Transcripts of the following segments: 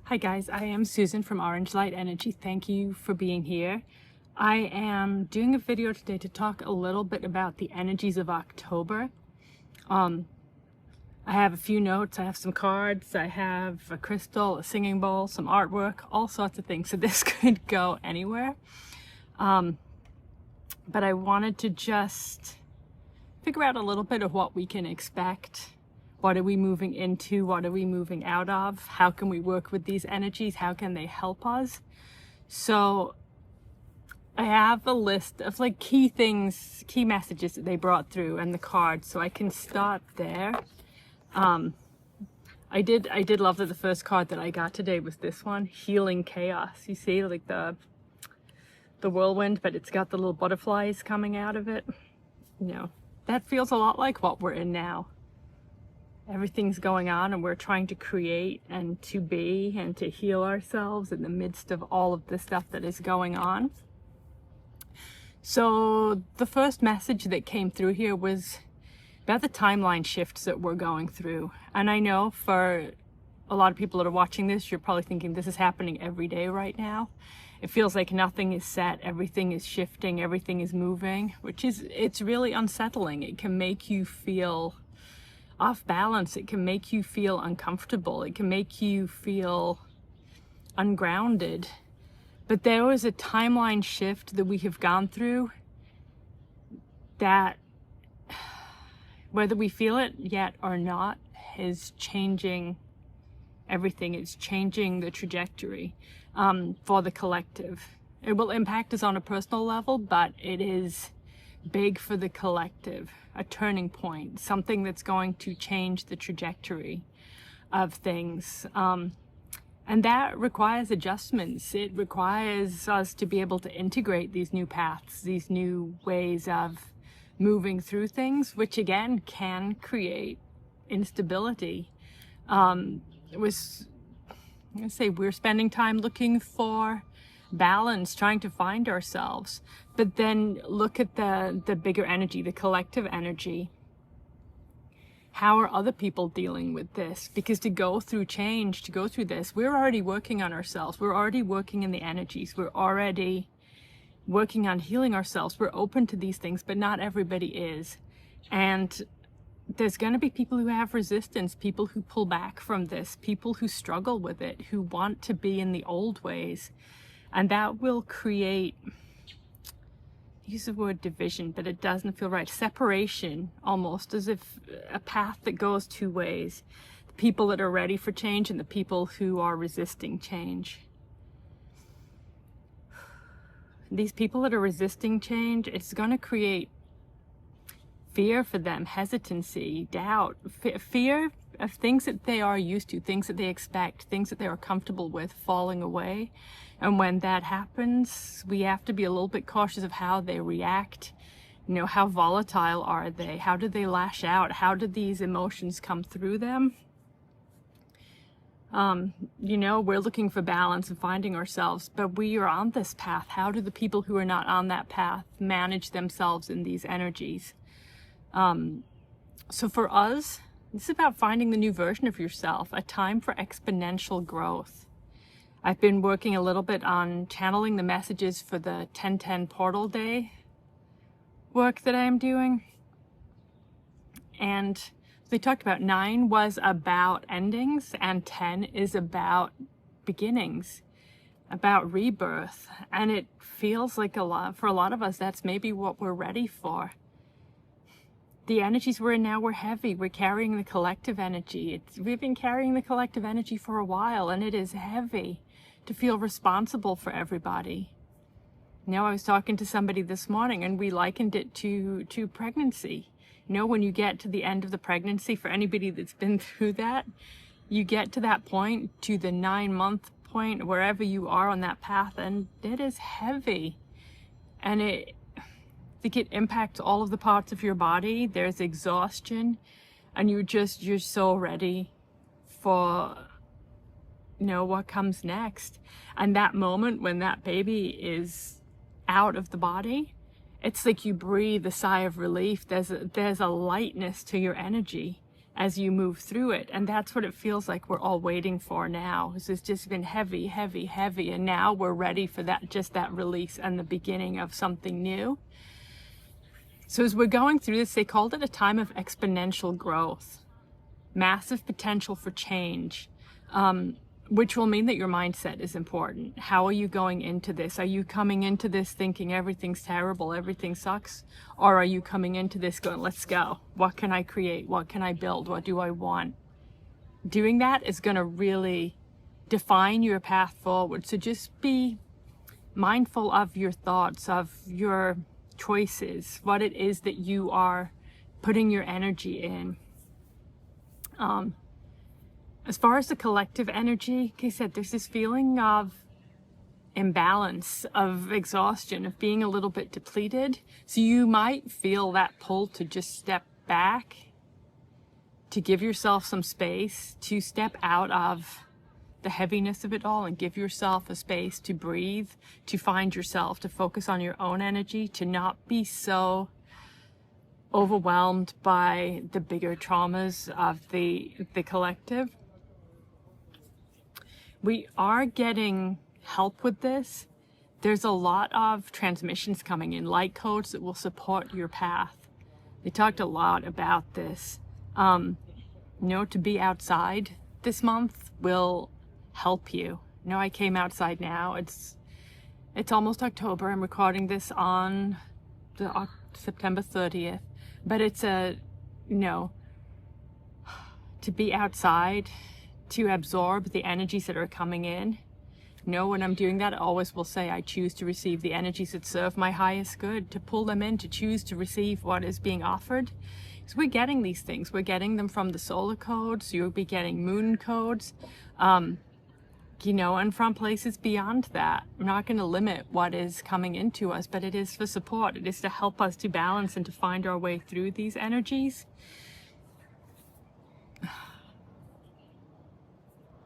Hi guys, I am Susan from Orange Light Energy. Thank you for being here. I am doing a video today to talk a little bit about the energies of October. I have a few notes, I have some cards, I have a crystal, a singing bowl, some artwork, all sorts of things. So this could go anywhere. But I wanted to just figure out a little bit of what we can expect. What are we moving into? What are we moving out of? How can we work with these energies? How can they help us? So I have a list of like key things, key messages that they brought through and the cards. So I can start there. I did love that the first card that I got today was this one, Healing Chaos. You see like the whirlwind, but it's got the little butterflies coming out of it. You know, that feels a lot like what we're in now. Everything's going on and we're trying to create and to be and to heal ourselves in the midst of all of the stuff that is going on. So the first message that came through here was about the timeline shifts that we're going through. And I know for a lot of people that are watching this, you're probably thinking this is happening every day right now. It feels like nothing is set, everything is shifting, everything is moving, it's really unsettling. It can make you feel off balance. It can make you feel uncomfortable. It can make you feel ungrounded. But there was a timeline shift that we have gone through that, whether we feel it yet or not, is changing everything. It's changing the trajectory for the collective. It will impact us on a personal level, but it is big for the collective, a turning point, something that's going to change the trajectory of things. And that requires adjustments. It requires us to be able to integrate these new paths, these new ways of moving through things, which again can create instability. We're spending time looking for balance, trying to find ourselves, but then look at the bigger energy, the collective energy. How are other people dealing with this? Because to go through change, to go through this, we're already working on ourselves. We're already working in the energies. We're already working on healing ourselves. We're open to these things, but not everybody is. And there's going to be people who have resistance, people who pull back from this, people who struggle with it, who want to be in the old ways. And that will create, use the word division, but it doesn't feel right. Separation, almost, as if a path that goes two ways. The people that are ready for change and the people who are resisting change. These people that are resisting change, it's going to create fear for them, hesitancy, doubt, fear of things that they are used to, things that they expect, things that they are comfortable with falling away. And when that happens, we have to be a little bit cautious of how they react. You know, how volatile are they? How do they lash out? How do these emotions come through them? You know, we're looking for balance and finding ourselves, but we are on this path. How do the people who are not on that path manage themselves in these energies? So for us, this is about finding the new version of yourself, a time for exponential growth. I've been working a little bit on channeling the messages for the 10/10 portal day work that I'm doing. And they talked about 9 was about endings and 10 is about beginnings, about rebirth. And it feels like for a lot of us, that's maybe what we're ready for. The energies we're in now, we're heavy. We're carrying the collective energy. We've been carrying the collective energy for a while, and it is heavy to feel responsible for everybody. You know, I was talking to somebody this morning, and we likened it to pregnancy. You know, when you get to the end of the pregnancy, for anybody that's been through that, you get to that point, to the 9-month point, wherever you are on that path, and it is heavy. And I think it impacts all of the parts of your body. There's exhaustion, and you're so ready for, you know, what comes next. And that moment when that baby is out of the body, it's like you breathe a sigh of relief. There's a lightness to your energy. as you move through it. And that's what it feels like we're all waiting for now. It's just been heavy, heavy, heavy. And now we're ready for that, just that release and the beginning of something new. So as we're going through this, they called it a time of exponential growth, massive potential for change, which will mean that your mindset is important. How are you going into this? Are you coming into this thinking everything's terrible, everything sucks? Or are you coming into this going, let's go. What can I create? What can I build? What do I want? Doing that is going to really define your path forward. So just be mindful of your thoughts, of your choices, what it is that you are putting your energy in. As far as the collective energy, like I said, there's this feeling of imbalance, of exhaustion, of being a little bit depleted. So you might feel that pull to just step back, to give yourself some space, to step out of the heaviness of it all and give yourself a space to breathe, to find yourself, to focus on your own energy, to not be so overwhelmed by the bigger traumas of the collective. We are getting help with this. There's a lot of transmissions coming in, light codes that will support your path. They talked a lot about this. You know, to be outside this month will help you. You know, I came outside now. It's almost October. I'm recording this on the September 30th. But it's you know, to be outside, to absorb the energies that are coming in. You know, when I'm doing that, I always will say I choose to receive the energies that serve my highest good, to pull them in, to choose to receive what is being offered. So we're getting these things. We're getting them from the solar codes. You'll be getting moon codes, you know, and from places beyond that. I'm not going to limit what is coming into us, but it is for support. It is to help us to balance and to find our way through these energies.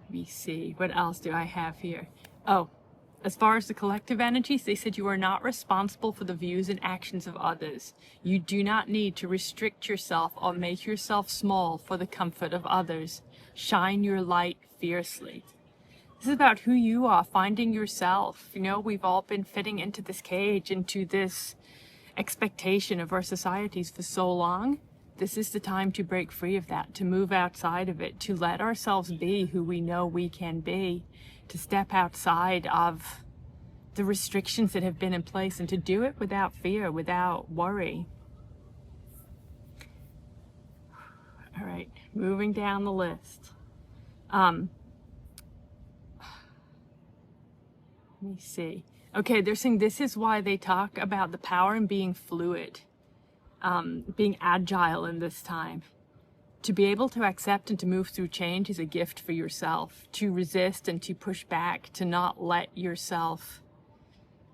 Let me see, what else do I have here? Oh, as far as the collective energies, they said you are not responsible for the views and actions of others. You do not need to restrict yourself or make yourself small for the comfort of others. Shine your light fiercely. This is about who you are, finding yourself. You know, we've all been fitting into this cage, into this expectation of our societies for so long. This is the time to break free of that, to move outside of it, to let ourselves be who we know we can be, to step outside of the restrictions that have been in place and to do it without fear, without worry. All right, moving down the list. Let me see. Okay, they're saying this is why they talk about the power in being fluid. Being agile in this time. To be able to accept and to move through change is a gift for yourself. To resist and to push back, to not let yourself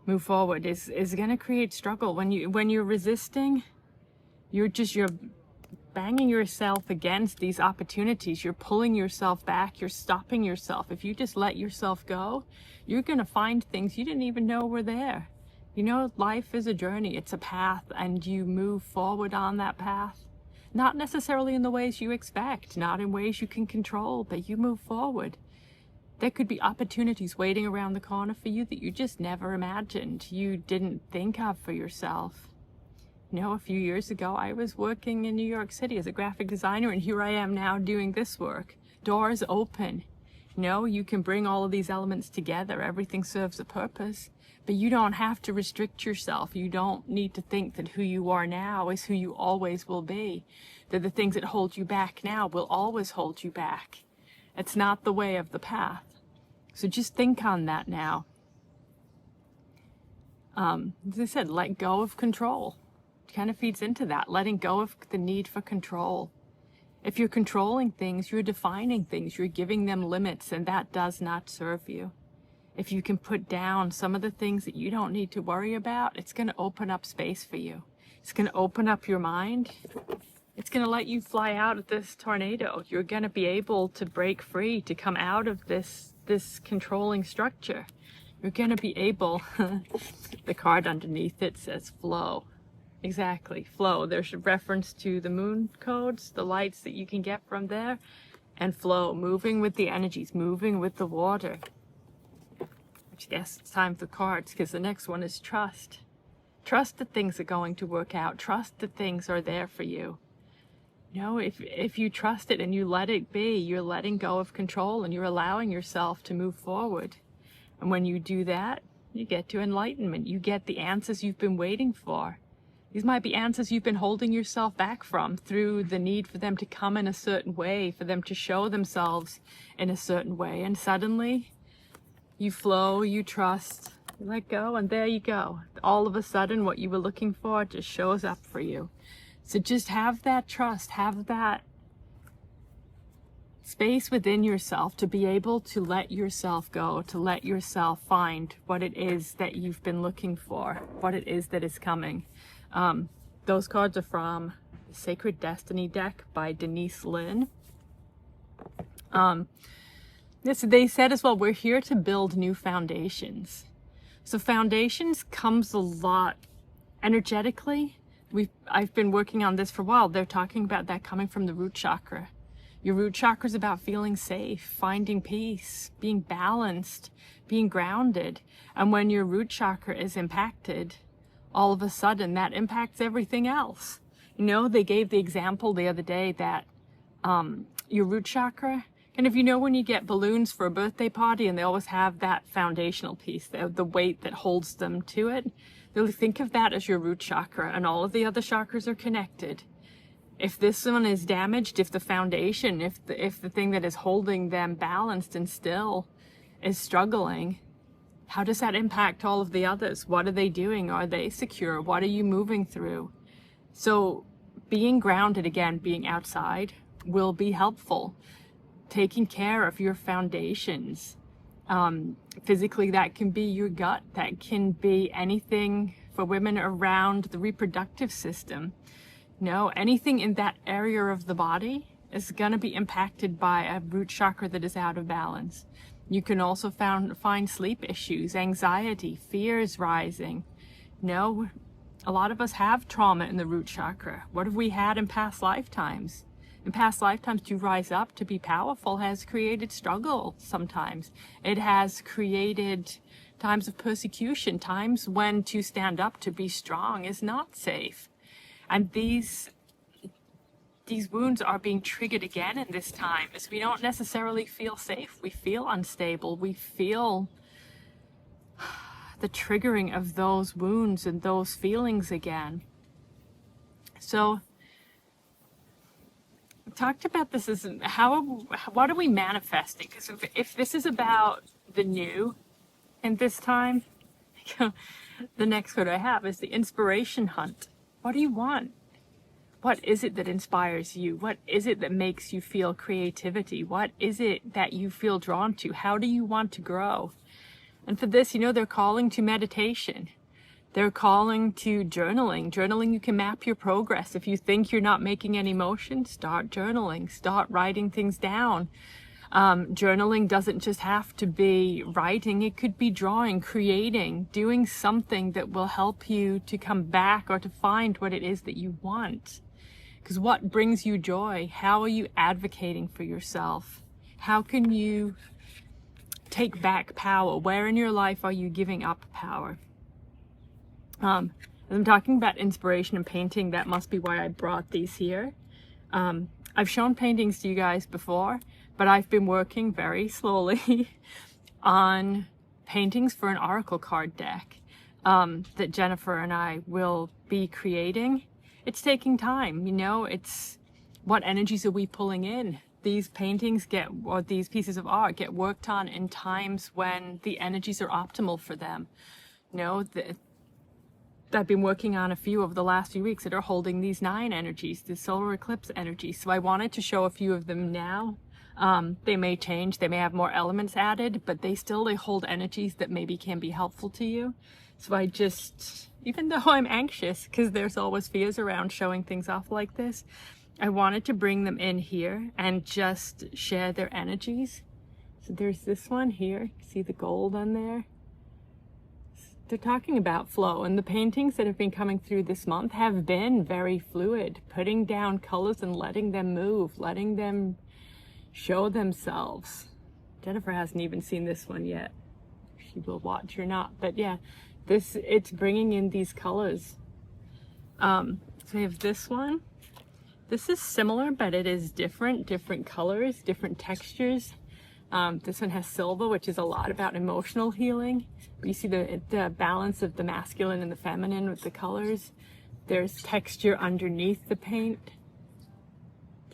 move forward is going to create struggle. When you're resisting, you're banging yourself against these opportunities. You're pulling yourself back. You're stopping yourself. If you just let yourself go, you're going to find things you didn't even know were there. You know, life is a journey, it's a path, and you move forward on that path. Not necessarily in the ways you expect, not in ways you can control, but you move forward. There could be opportunities waiting around the corner for you that you just never imagined, you didn't think of for yourself. You know, a few years ago, I was working in New York City as a graphic designer, and here I am now doing this work. Doors open. You know, you can bring all of these elements together. Everything serves a purpose. But you don't have to restrict yourself. You don't need to think that who you are now is who you always will be. That the things that hold you back now will always hold you back. It's not the way of the path. So just think on that now. As I said, let go of control. It kind of feeds into that. Letting go of the need for control. If you're controlling things, you're defining things. You're giving them limits, and that does not serve you. If you can put down some of the things that you don't need to worry about, it's going to open up space for you. It's going to open up your mind. It's going to let you fly out of this tornado. You're going to be able to break free, to come out of this controlling structure. You're going to be able, the card underneath it says flow. Exactly. Flow. There's a reference to the moon codes, the lights that you can get from there, and flow, moving with the energies, moving with the water. Which I guess it's time for cards, because the next one is trust. Trust that things are going to work out. Trust that things are there for you. You know, if you trust it and you let it be, you're letting go of control and you're allowing yourself to move forward. And when you do that, you get to enlightenment. You get the answers you've been waiting for. These might be answers you've been holding yourself back from through the need for them to come in a certain way, for them to show themselves in a certain way. And suddenly you flow, you trust, you let go, and there you go. All of a sudden, what you were looking for just shows up for you. So just have that trust, have that space within yourself to be able to let yourself go, to let yourself find what it is that you've been looking for, what it is that is coming. Those cards are from the Sacred Destiny deck by Denise Linn. They said as well, we're here to build new foundations. So foundations comes a lot energetically. I've been working on this for a while. They're talking about that coming from the root chakra. Your root chakra is about feeling safe, finding peace, being balanced, being grounded. And when your root chakra is impacted, all of a sudden that impacts everything else. You know, they gave the example the other day that your root chakra, and if you know when you get balloons for a birthday party and they always have that foundational piece, the weight that holds them to it, really think of that as your root chakra, and all of the other chakras are connected. If this one is damaged, if the foundation, if the thing that is holding them balanced and still is struggling, how does that impact all of the others? What are they doing? Are they secure? What are you moving through? So being grounded, again, being outside, will be helpful. Taking care of your foundations. Physically, that can be your gut. That can be anything for women around the reproductive system. You know, anything in that area of the body is going to be impacted by a root chakra that is out of balance. You can also find sleep issues, anxiety, fears rising. You know, a lot of us have trauma in the root chakra. What have we had in past lifetimes? In past lifetimes, to rise up, to be powerful, has created struggle sometimes. It has created times of persecution, times when to stand up, to be strong is not safe. And these wounds are being triggered again in this time, as we don't necessarily feel safe. We feel unstable. We feel the triggering of those wounds and those feelings again. So we talked about this as what are we manifesting? Because if this is about the new in this time, the next card I have is the inspiration hunt. What do you want? What is it that inspires you? What is it that makes you feel creativity? What is it that you feel drawn to? How do you want to grow? And for this, you know, they're calling to meditation. They're calling to journaling. Journaling, you can map your progress. If you think you're not making any motion, start journaling. Start writing things down. Journaling doesn't just have to be writing. It could be drawing, creating, doing something that will help you to come back or to find what it is that you want. Because what brings you joy? How are you advocating for yourself? How can you take back power? Where in your life are you giving up power? As I'm talking about inspiration and painting, that must be why I brought these here. I've shown paintings to you guys before, but I've been working very slowly on paintings for an oracle card deck that Jennifer and I will be creating. It's taking time, you know, it's what energies are we pulling in? These paintings or these pieces of art get worked on in times when the energies are optimal for them. You know, I've been working on a few over the last few weeks that are holding these 9 energies, the solar eclipse energies. So I wanted to show a few of them now. They may change, they may have more elements added, but they hold energies that maybe can be helpful to you. So I just, even though I'm anxious, because there's always fears around showing things off like this, I wanted to bring them in here and just share their energies. So there's this one here, see the gold on there? they're talking about flow, and the paintings that have been coming through this month have been very fluid, putting down colors and letting them move, letting them show themselves. Jennifer hasn't even seen this one yet. She will watch or not, but yeah, it's bringing in these colors. So we have this one. This is similar, but it is different colors, different textures. This one has silver, which is a lot about emotional healing. You see the balance of the masculine and the feminine with the colors. There's texture underneath the paint.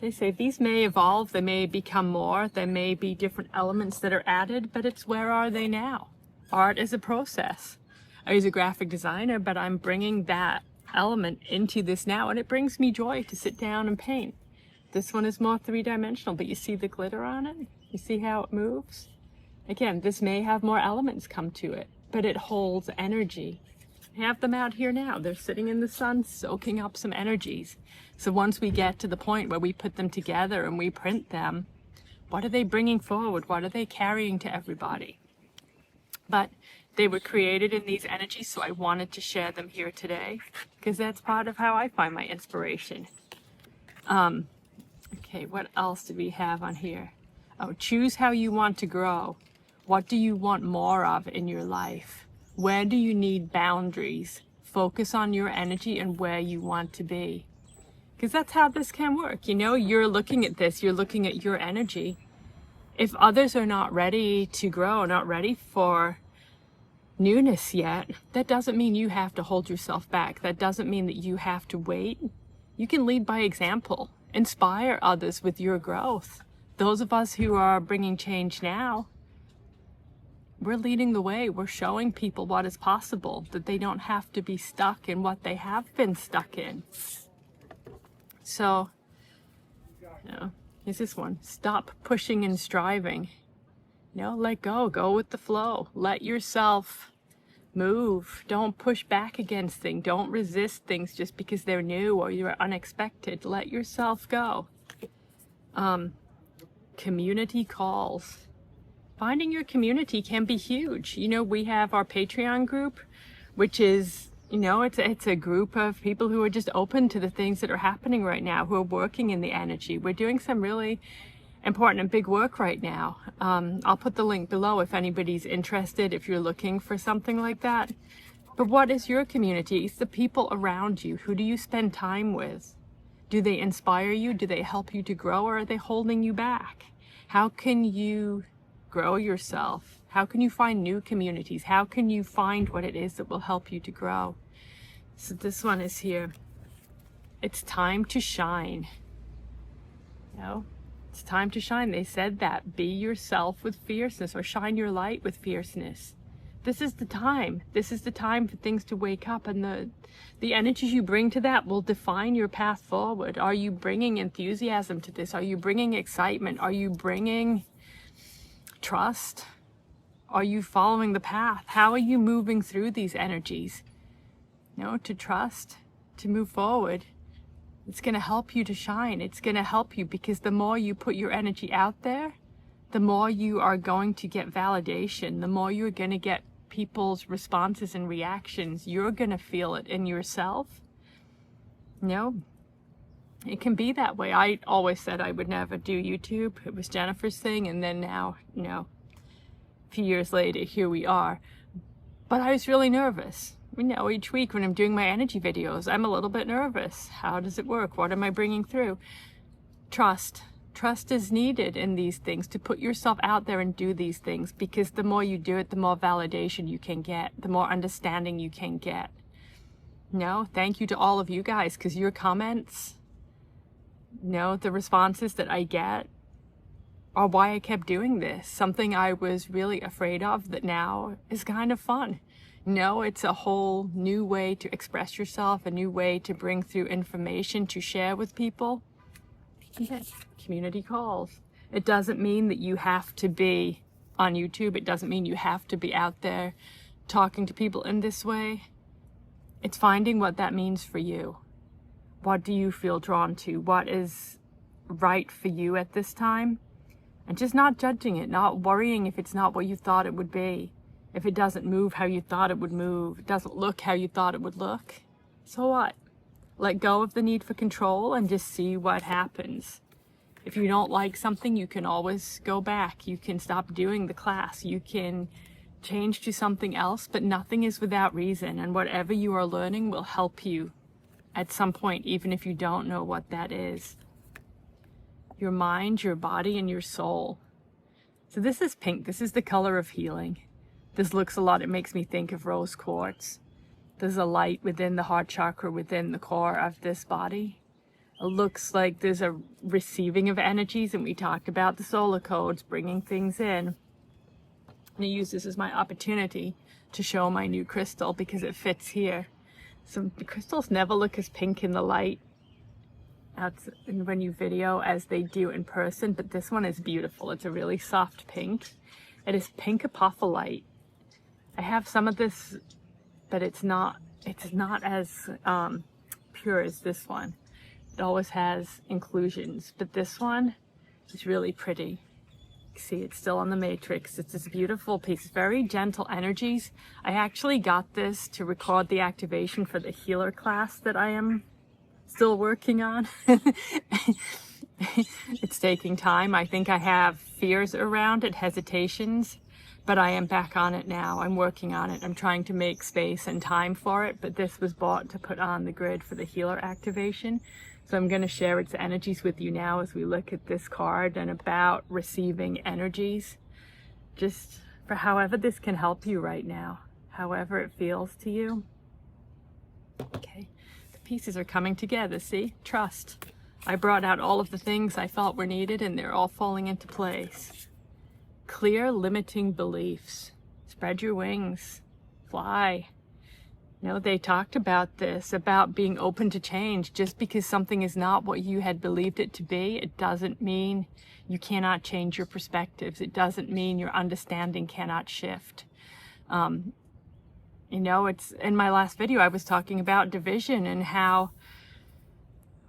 They say these may evolve, they may become more, there may be different elements that are added, but it's where are they now? Art is a process. I was a graphic designer, but I'm bringing that element into this now, and it brings me joy to sit down and paint. This one is more three-dimensional, but you see the glitter on it? You see how it moves? Again, this may have more elements come to it, but it holds energy. I have them out here now. They're sitting in the sun, soaking up some energies. So once we get to the point where we put them together and we print them, what are they bringing forward? What are they carrying to everybody? But they were created in these energies, so I wanted to share them here today, because that's part of how I find my inspiration. Okay, what else do we have on here? Oh, choose how you want to grow. What do you want more of in your life? Where do you need boundaries? Focus on your energy and where you want to be. Because that's how this can work. You know, you're looking at this, you're looking at your energy. If others are not ready to grow, not ready for newness yet, that doesn't mean you have to hold yourself back. That doesn't mean that you have to wait. You can lead by example. Inspire others with your growth. Those of us who are bringing change now, we're leading the way. We're showing people what is possible, that they don't have to be stuck in what they have been stuck in. So, you know, here's this one. Stop pushing and striving. You know, let go. Go with the flow. Let yourself move. Don't push back against things. Don't resist things just because they're new or you're unexpected. Let yourself go. Community calls. Finding your community can be huge. You know, we have our Patreon group, which is, you know, it's a group of people who are just open to the things that are happening right now, who are working in the energy. We're doing some really important and big work right now. I'll put the link below if anybody's interested, if you're looking for something like that. But what is your community? It's the people around you. Who do you spend time with? Do they inspire you? Do they help you to grow, or are they holding you back? How can you grow yourself? How can you find new communities? How can you find what it is that will help you to grow? So this one is here. It's time to shine. You know, it's time to shine. They said that. Be yourself with fierceness, or shine your light with fierceness. This is the time. This is the time for things to wake up, and the energies you bring to that will define your path forward. Are you bringing enthusiasm to this? Are you bringing excitement? Are you bringing trust? Are you following the path? How are you moving through these energies? You know, to trust, to move forward. It's going to help you to shine. It's going to help you, because the more you put your energy out there, the more you are going to get validation, the more you're going to get people's responses and reactions. You're going to feel it in yourself. You know, it can be that way. I always said I would never do YouTube. It was Jennifer's thing, and then now, you know, a few years later, here we are. But I was really nervous. You know, each week when I'm doing my energy videos, I'm a little bit nervous. How does it work? What am I bringing through? Trust. Trust is needed in these things, to put yourself out there and do these things, because the more you do it, the more validation you can get, the more understanding you can get. No, thank you to all of you guys, because your comments, you know, the responses that I get are why I kept doing this. Something I was really afraid of that now is kind of fun. No, it's a whole new way to express yourself, a new way to bring through information to share with people. Yes. Community calls. It doesn't mean that you have to be on YouTube. It doesn't mean you have to be out there talking to people in this way. It's finding what that means for you. What do you feel drawn to? What is right for you at this time? And just not judging it, not worrying if it's not what you thought it would be. If it doesn't move how you thought it would move, it doesn't look how you thought it would look, so what? Let go of the need for control and just see what happens. If you don't like something, you can always go back. You can stop doing the class. You can change to something else, but nothing is without reason, and whatever you are learning will help you at some point, even if you don't know what that is. Your mind, your body, and your soul. So this is pink. This is the color of healing. This looks a lot, it makes me think of rose quartz. There's a light within the heart chakra, within the core of this body. It looks like there's a receiving of energies, and we talked about the solar codes, bringing things in. And I use this as my opportunity to show my new crystal because it fits here. So the crystals never look as pink in the light when you video as they do in person, but this one is beautiful. It's a really soft pink. It is Pink Apophyllite. I have some of this, but it's not as pure as this one. It always has inclusions, but this one is really pretty. See, it's still on the matrix. It's this beautiful piece, very gentle energies. I actually got this to record the activation for the healer class that I am still working on. It's taking time. I think I have fears around it, hesitations, but I am back on it now. I'm working on it. I'm trying to make space and time for it, but this was bought to put on the grid for the healer activation. So I'm going to share its energies with you now as we look at this card and about receiving energies, just for however this can help you right now, however it feels to you. Okay, the pieces are coming together, see? Trust. I brought out all of the things I felt were needed, and they're all falling into place. Clear limiting beliefs. Spread your wings. Fly. You know, they talked about this, about being open to change. Just because something is not what you had believed it to be, it doesn't mean you cannot change your perspectives. It doesn't mean your understanding cannot shift. You know, it's in my last video, I was talking about division and how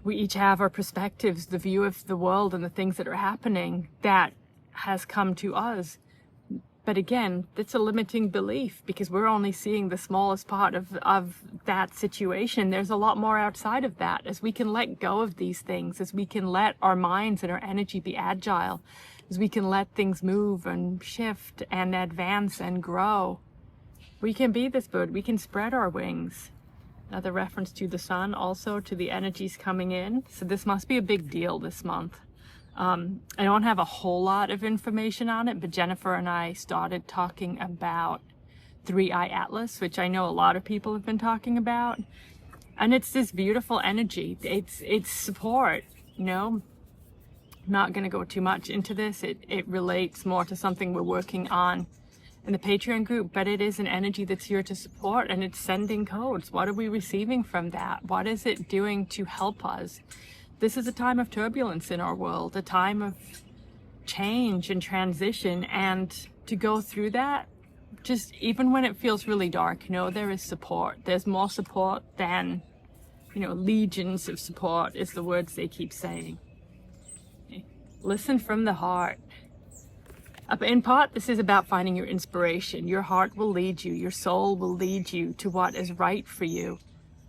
we each have our perspectives, the view of the world and the things that are happening that has come to us. But again, it's a limiting belief because we're only seeing the smallest part of that situation. There's a lot more outside of that. As we can let go of these things, as we can let our minds and our energy be agile, as we can let things move and shift and advance and grow, we can be this bird. We can spread our wings. Another reference to the sun, also to the energies coming in. So this must be a big deal this month. I don't have a whole lot of information on it, but Jennifer and I started talking about 3-Eye Atlas, which I know a lot of people have been talking about. And it's this beautiful energy. It's support, you know. I'm not going to go too much into this. It relates more to something we're working on in the Patreon group, but it is an energy that's here to support, and it's sending codes. What are we receiving from that? What is it doing to help us? This is a time of turbulence in our world, a time of change and transition, and to go through that, just even when it feels really dark, you know, there is support. There's more support than, you know, legions of support is the words they keep saying. Okay. Listen from the heart. In part, this is about finding your inspiration. Your heart will lead you. Your soul will lead you to what is right for you.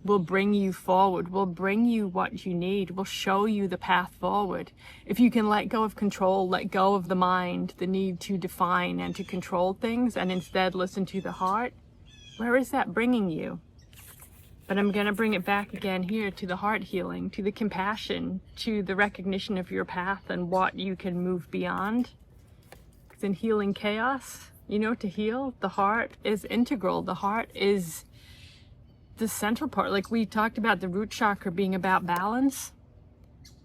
Will bring you forward, will bring you what you need, will show you the path forward. If you can let go of control, let go of the mind, the need to define and to control things, and instead listen to the heart, where is that bringing you? But I'm going to bring it back again here to the heart healing, to the compassion, to the recognition of your path and what you can move beyond. Because in healing chaos, you know, to heal, the heart is integral. The heart is the central part. Like we talked about the root chakra being about balance.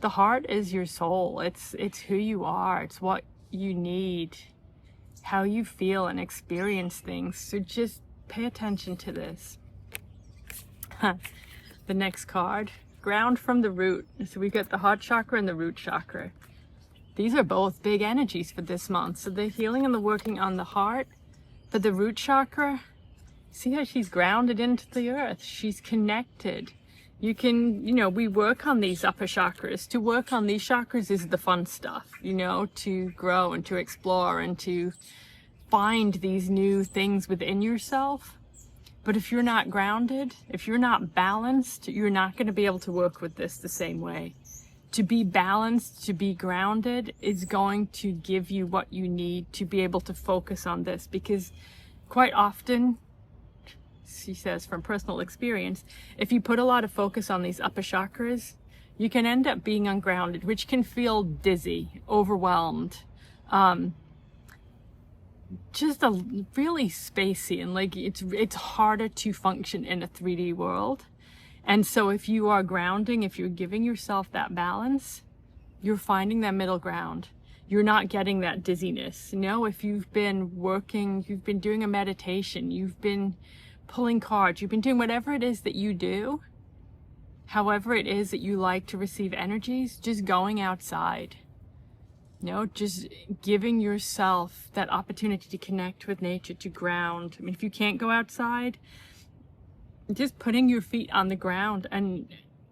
The heart is your soul. It's who you are. It's what you need, how you feel and experience things. So just pay attention to this. The next card, ground from the root. So we've got the heart chakra and the root chakra. These are both big energies for this month. So the healing and the working on the heart. For the root chakra, see how she's grounded into the earth. She's connected. You can, you know, we work on these upper chakras. To work on these chakras is the fun stuff, you know, to grow and to explore and to find these new things within yourself. But if you're not grounded, if you're not balanced, you're not going to be able to work with this the same way. To be balanced, to be grounded is going to give you what you need to be able to focus on this, because quite often, she says from personal experience, if you put a lot of focus on these upper chakras, you can end up being ungrounded, which can feel dizzy, overwhelmed, just a really spacey, and like it's harder to function in a 3D world. And so if you are grounding, if you're giving yourself that balance, you're finding that middle ground. You're not getting that dizziness. You know, if you've been working, you've been doing a meditation, you've been pulling cards, you've been doing whatever it is that you do, however it is that you like to receive energies, just going outside. You know, just giving yourself that opportunity to connect with nature, to ground. I mean, if you can't go outside, just putting your feet on the ground and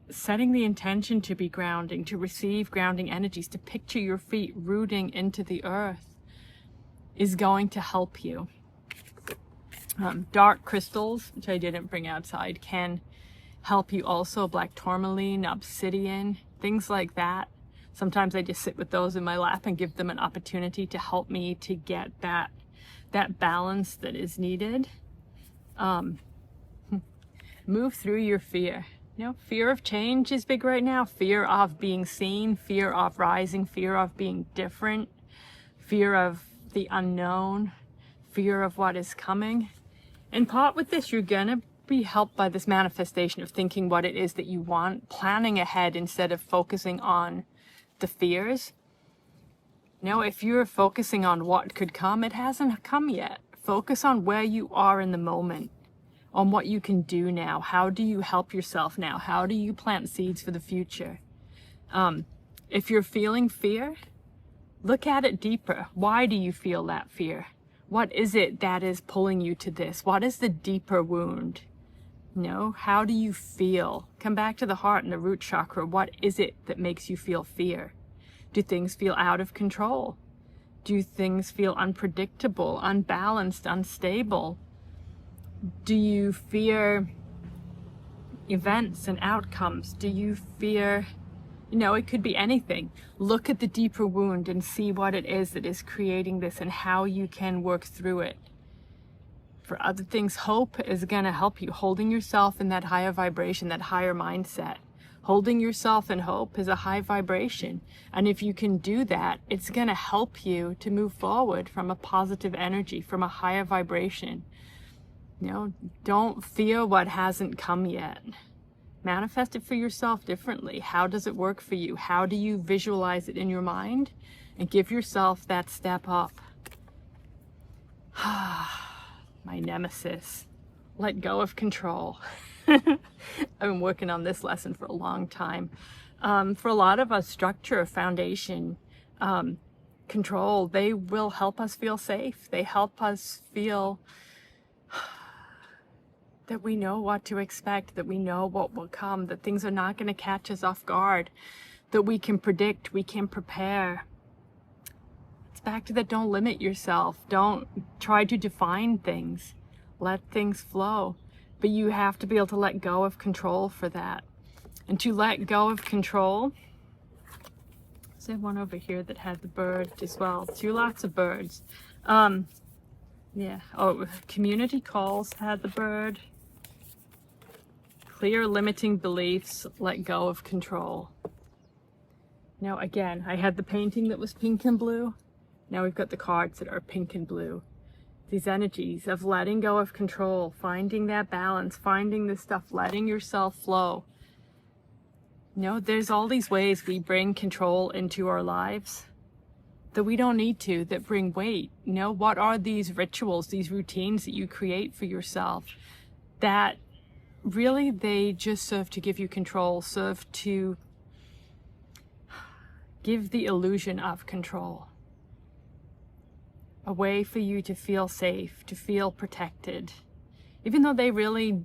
setting the intention to be grounding, to receive grounding energies, to picture your feet rooting into the earth is going to help you. Dark crystals, which I didn't bring outside, can help you also. Black tourmaline, obsidian, things like that. Sometimes I just sit with those in my lap and give them an opportunity to help me to get that balance that is needed. Move through your fear. You know, fear of change is big right now. Fear of being seen, fear of rising, fear of being different, fear of the unknown, fear of what is coming. And part with this, you're gonna be helped by this manifestation of thinking what it is that you want, planning ahead instead of focusing on the fears. You know, if you're focusing on what could come, it hasn't come yet. Focus on where you are in the moment, on what you can do now. How do you help yourself now? How do you plant seeds for the future? If you're feeling fear, look at it deeper. Why do you feel that fear? What is it that is pulling you to this? What is the deeper wound? You know, how do you feel? Come back to the heart and the root chakra. What is it that makes you feel fear? Do things feel out of control? Do things feel unpredictable, unbalanced, unstable? Do you fear events and outcomes? Do you fear, you know, it could be anything. Look at the deeper wound and see what it is that is creating this and how you can work through it. For other things, hope is going to help you. Holding yourself in that higher vibration, that higher mindset. Holding yourself in hope is a high vibration. And if you can do that, it's going to help you to move forward from a positive energy, from a higher vibration. You know, don't fear what hasn't come yet. Manifest it for yourself differently. How does it work for you? How do you visualize it in your mind? And give yourself that step up. My nemesis. Let go of control. I've been working on this lesson for a long time. For a lot of us, structure, foundation, control, they will help us feel safe. They help us feel that we know what to expect, that we know what will come, that things are not going to catch us off guard, that we can predict, we can prepare. It's back to that, don't limit yourself. Don't try to define things. Let things flow. But you have to be able to let go of control for that. And to let go of control, there's one over here that had the bird as well. Lots of birds. Yeah. Oh, community calls had the bird. Clear limiting beliefs, let go of control. Now again, I had the painting that was pink and blue. Now we've got the cards that are pink and blue. These energies of letting go of control, finding that balance, finding this stuff, letting yourself flow. You know, there's all these ways we bring control into our lives that we don't need to, that bring weight. You know, what are these rituals, these routines that you create for yourself that really they just serve to give you control, serve to give the illusion of control? A way for you to feel safe, to feel protected, even though they really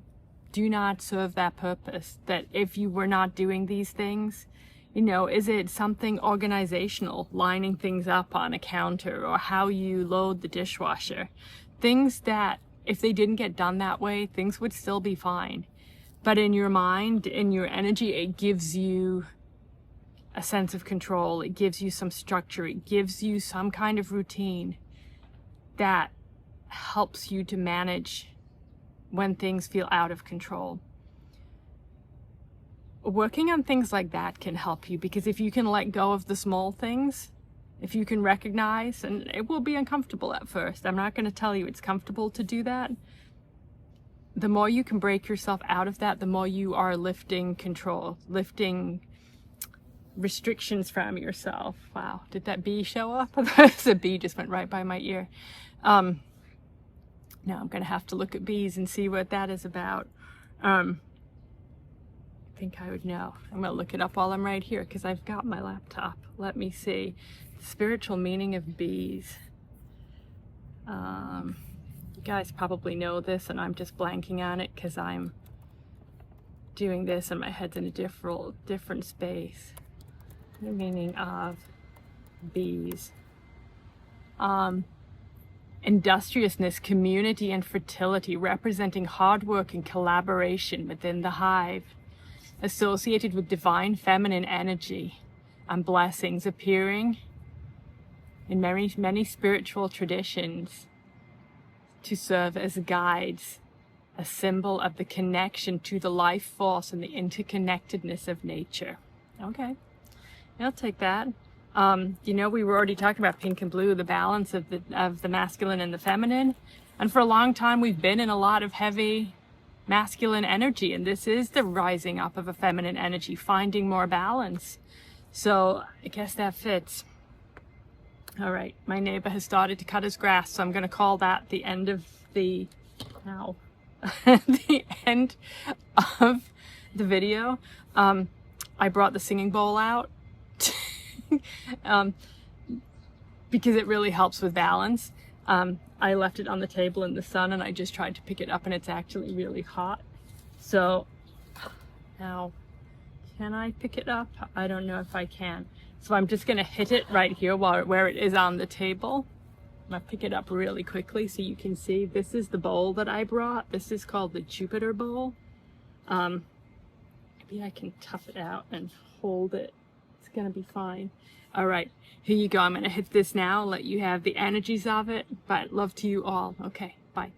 do not serve that purpose. That if you were not doing these things, You know, is it something organizational, lining things up on a counter, or how you load the dishwasher? Things that if they didn't get done that way, things would still be fine. But in your mind, in your energy, it gives you a sense of control. It gives you some structure. It gives you some kind of routine that helps you to manage when things feel out of control. Working on things like that can help you, because if you can let go of the small things, if you can recognize, and it will be uncomfortable at first, I'm not going to tell you it's comfortable to do that. The more you can break yourself out of that, the more you are lifting control, lifting restrictions from yourself. Wow, did that bee show up? The bee just went right by my ear. Now I'm going to have to look at bees and see what that is about. I think I would know. I'm going to look it up while I'm right here because I've got my laptop. Let me see. The spiritual meaning of bees. You guys probably know this and I'm just blanking on it because I'm doing this and my head's in a different space. The meaning of bees. Industriousness, community, and fertility, representing hard work and collaboration within the hive, associated with divine feminine energy and blessings, appearing in many spiritual traditions to serve as guides, a symbol of the connection to the life force and the interconnectedness of nature. Okay, I'll take that. You know, we were already talking about pink and blue, the balance of the masculine and the feminine. And for a long time, we've been in a lot of heavy masculine energy. And this is the rising up of a feminine energy, finding more balance. So I guess that fits. All right. My neighbor has started to cut his grass. So I'm going to call that the end of the, the end of the video. I brought the singing bowl out. Because it really helps with balance. I left it on the table in the sun and I just tried to pick it up and it's actually really hot. So now, can I pick it up? I don't know if I can. So I'm just gonna hit it right here where it is on the table. I'm gonna pick it up really quickly so you can see. This is the bowl that I brought. This is called the Jupiter bowl. Maybe I can tough it out and hold it. It's gonna be fine. All right, here you go. I'm gonna hit this now, let you have the energies of it, but love to you all. Okay, bye.